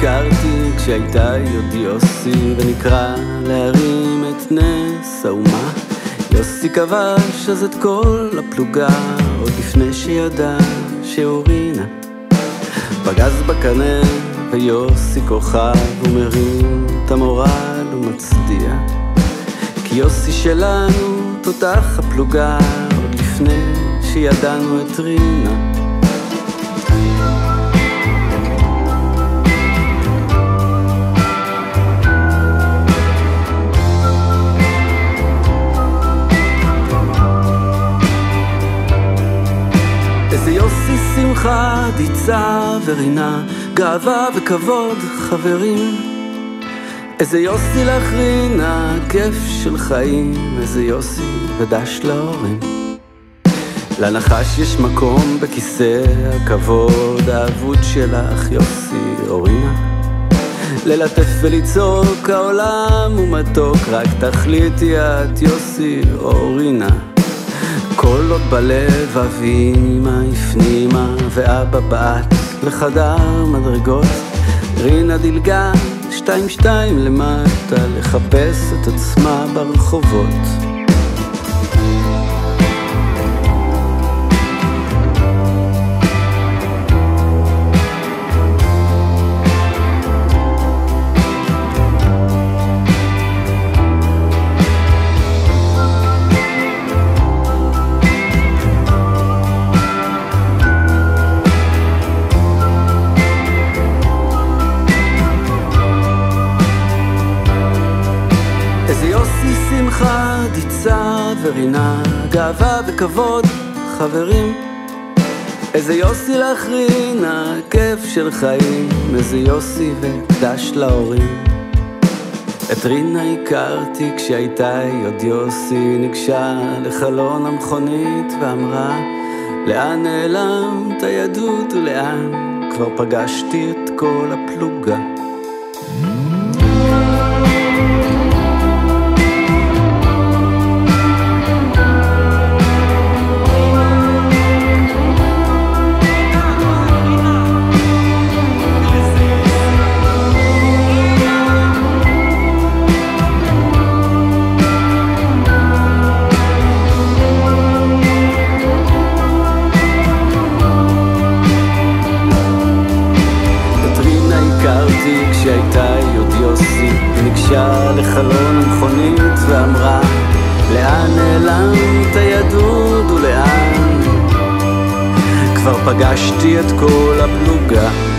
הכרתי כשהייתה עוד יוסי, ונקרא להרים את נס האומה. יוסי כבש אז את כל הפלוגה, עוד לפני שידע שאורינה פגז בקנה, ויוסי כוכב ומרים את המורל ומצדיע, כי יוסי שלנו תותח הפלוגה, עוד לפני שידענו את רינה. איזה יוסי שמחה, דיצה ורינה, גאווה וכבוד חברים. איזה יוסי לך רינה, כיף של חיים, איזה יוסי ודש להורים. לנחש יש מקום בכיסא הכבוד האבוד שלך יוסי אורינה. ללטף ולצעוק העולם הוא מתוק, רק תחליטי את יוסי אורינה. כל עוד בלב אבימה הפנימה, ואבא בעט לחדר מדרגות. רינה דילגה 2-2 למטה לחפש את עצמה ברחובות. איזה יוסי שמחה, דיצה ורינה, גאווה וכבוד חברים. איזה יוסי לך רינה, כיף של חיים, איזה יוסי ודש להורים. את רינה הכרתי כשהייתה עוד יוסי, ניגשה לחלון המכונית ואמרה, לאן נעלמת היהדות ולאן כבר פגשתי את כל הפלוגה. כשהייתה עוד יוסי, ניגשה לחלון המכונית ואמרה, לאן נעלמת היהדות ולאן כבר פגשתי את כל הפלוגה.